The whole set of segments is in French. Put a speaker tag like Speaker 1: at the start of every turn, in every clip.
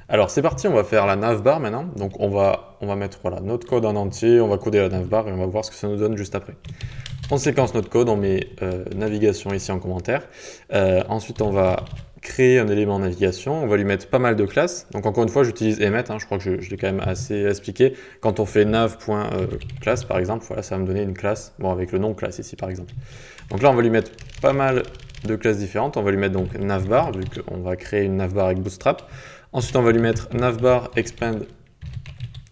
Speaker 1: Alors c'est parti, on va faire la navbar maintenant. Donc on va mettre voilà, notre code en entier, on va coder la navbar et on va voir ce que ça nous donne juste après. On séquence notre code, on met navigation ici en commentaire. Ensuite on va créer un élément navigation, on va lui mettre pas mal de classes. Donc encore une fois j'utilise emmet, je crois que je l'ai quand même assez expliqué. Quand on fait nav.class par exemple, voilà, ça va me donner une classe, bon avec le nom classe ici par exemple. Donc là on va lui mettre pas mal de classes différentes, on va lui mettre donc navbar, vu qu'on va créer une navbar avec Bootstrap. Ensuite, on va lui mettre navbar expand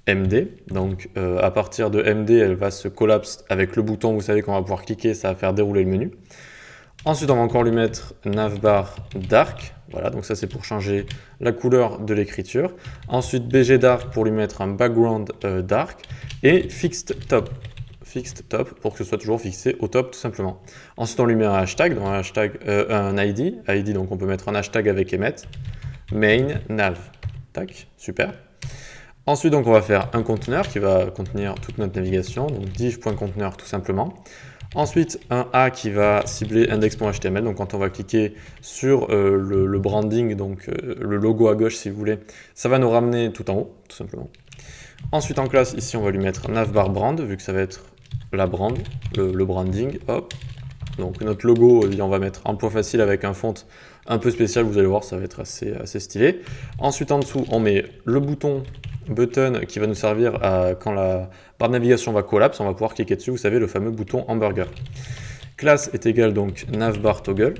Speaker 1: MD. Donc, à partir de MD, elle va se collapse avec le bouton. Vous savez qu'on va pouvoir cliquer, ça va faire dérouler le menu. Ensuite, on va encore lui mettre navbar dark. Voilà, donc ça c'est pour changer la couleur de l'écriture. Ensuite, BG dark pour lui mettre un background dark. Et fixed top. Fixed top pour que ce soit toujours fixé au top tout simplement. Ensuite, on lui met un hashtag, donc un ID. ID, donc on peut mettre un hashtag avec emmet. Main nav. Tac, super. Ensuite, donc, on va faire un conteneur qui va contenir toute notre navigation, donc div.conteneur tout simplement. Ensuite, un A qui va cibler index.html, donc quand on va cliquer sur le branding, donc le logo à gauche si vous voulez, ça va nous ramener tout en haut, tout simplement. Ensuite, en classe, ici, on va lui mettre navbar brand, vu que ça va être la brand, le branding, hop. Donc notre logo, on va mettre un point facile avec un font un peu spécial, vous allez voir, ça va être assez stylé. Ensuite, en dessous, on met le bouton button qui va nous servir quand la barre de navigation va collapse, on va pouvoir cliquer dessus, vous savez, le fameux bouton hamburger. Classe est égal donc navbar toggler,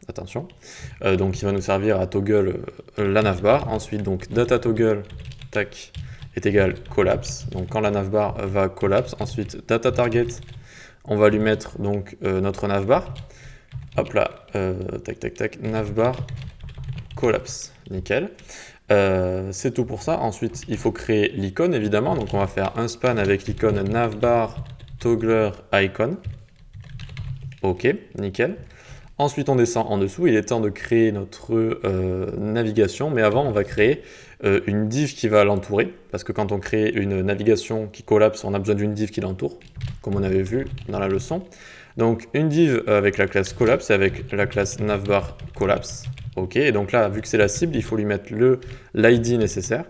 Speaker 1: attention, donc qui va nous servir à toggle la navbar. Ensuite, donc data toggle, tac, est égal collapse, donc quand la navbar va collapse. Ensuite, data target, on va lui mettre donc notre navbar. Hop là, tac tac tac, navbar collapse, nickel. C'est tout pour ça. Ensuite, il faut créer l'icône évidemment. Donc on va faire un span avec l'icône navbar toggler icon. Ok, nickel. Ensuite, on descend en dessous. Il est temps de créer notre navigation, mais avant, on va créer une div qui va l'entourer, parce que quand on crée une navigation qui collapse, on a besoin d'une div qui l'entoure, comme on avait vu dans la leçon. Donc, une div avec la classe collapse et avec la classe navbar collapse. Ok, et donc là, vu que c'est la cible, il faut lui mettre l'ID nécessaire,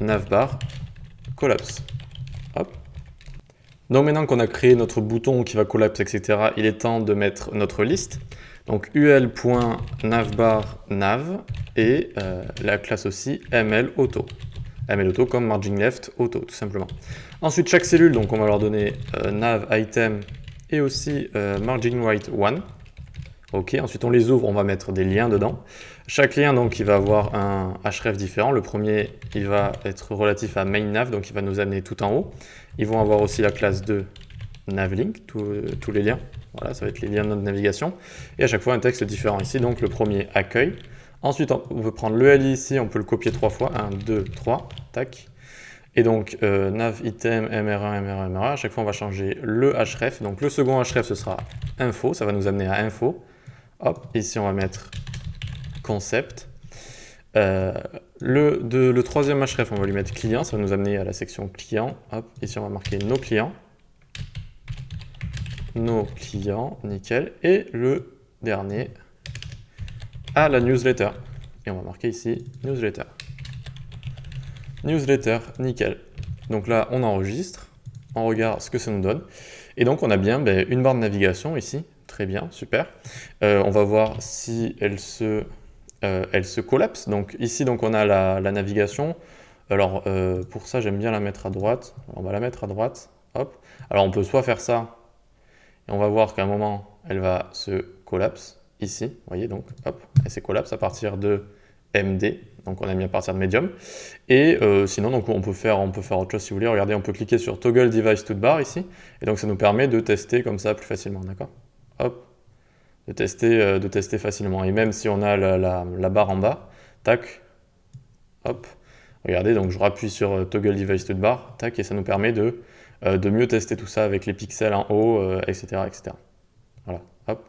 Speaker 1: navbar collapse. Hop. Donc maintenant qu'on a créé notre bouton qui va collapse, etc., il est temps de mettre notre liste. Donc ul.navbar nav et la classe aussi ml-auto. ml-auto comme margin left auto, tout simplement. Ensuite, chaque cellule, donc on va leur donner nav item et aussi margin right 1. Ok, ensuite on les ouvre, on va mettre des liens dedans. Chaque lien, donc, il va avoir un href différent. Le premier, il va être relatif à main nav, donc il va nous amener tout en haut. Ils vont avoir aussi la classe de navlink, tous les liens. Voilà, ça va être les liens de notre navigation. Et à chaque fois, un texte différent ici. Donc, le premier, accueil. Ensuite, on peut prendre le li ici, on peut le copier 3 fois. 1, 2, 3, tac. Et donc, nav item, mr1, mr1, mr1. À chaque fois, on va changer le href. Donc, le second href, ce sera info. Ça va nous amener à info. Hop, ici, on va mettre concept. Le troisième href, on va lui mettre client, ça va nous amener à la section client. Hop, ici on va marquer nos clients. Nos clients, nickel. Et le dernier, à la newsletter. Et on va marquer ici newsletter. Newsletter, nickel. Donc là, on enregistre, on regarde ce que ça nous donne. Et donc on a bien une barre de navigation ici. Très bien, super. On va voir si elle se collapse. Donc ici, donc, on a la navigation. Alors pour ça, j'aime bien la mettre à droite. Alors, on va la mettre à droite. Hop. Alors on peut soit faire ça, et on va voir qu'à un moment, elle va se collapse. Ici, vous voyez, donc hop, elle se collapse à partir de MD. Donc on a mis à partir de Medium. Et sinon, donc, on peut faire autre chose si vous voulez. Regardez, on peut cliquer sur Toggle Device Toolbar ici. Et donc ça nous permet de tester comme ça plus facilement, d'accord? Hop. De tester facilement. Et même si on a la barre en bas, tac, hop, regardez, donc je rappuie sur Toggle Device Toolbar, tac, et ça nous permet de mieux tester tout ça avec les pixels en haut, etc., etc. Voilà, hop.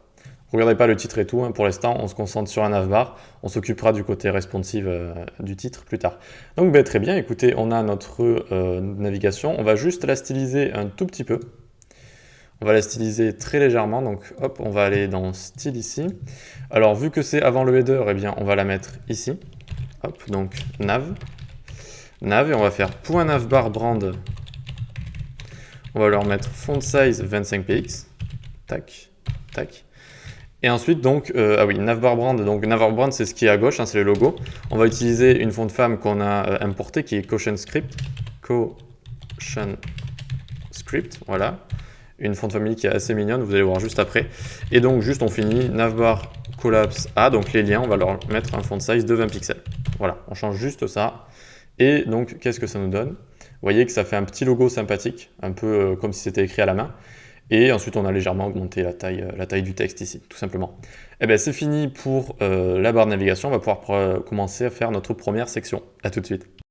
Speaker 1: Regardez pas le titre et tout, hein, pour l'instant, on se concentre sur un navbar, on s'occupera du côté responsive du titre plus tard. Donc très bien, écoutez, on a notre navigation, on va juste la styliser un tout petit peu. On va la styliser très légèrement, donc hop, on va aller dans style ici. Alors vu que c'est avant le header, eh bien on va la mettre ici. hop, donc nav, et on va faire point navbar brand, on va leur mettre font size 25 px, tac, tac. Et ensuite, donc, ah oui, navbar brand, donc navbar brand, c'est ce qui est à gauche, hein, c'est le logo. On va utiliser une font femme qu'on a importée, qui est CotionScript, CotionScript, voilà. Une font de famille qui est assez mignonne, vous allez voir juste après. Et donc, juste, on finit navbar collapse A, donc les liens, on va leur mettre un font size de 20 pixels. Voilà, on change juste ça. Et donc, qu'est-ce que ça nous donne? Vous voyez que ça fait un petit logo sympathique, un peu comme si c'était écrit à la main. Et ensuite, on a légèrement augmenté la taille du texte ici, tout simplement. Et bien, c'est fini pour la barre de navigation. On va pouvoir commencer à faire notre première section. À tout de suite.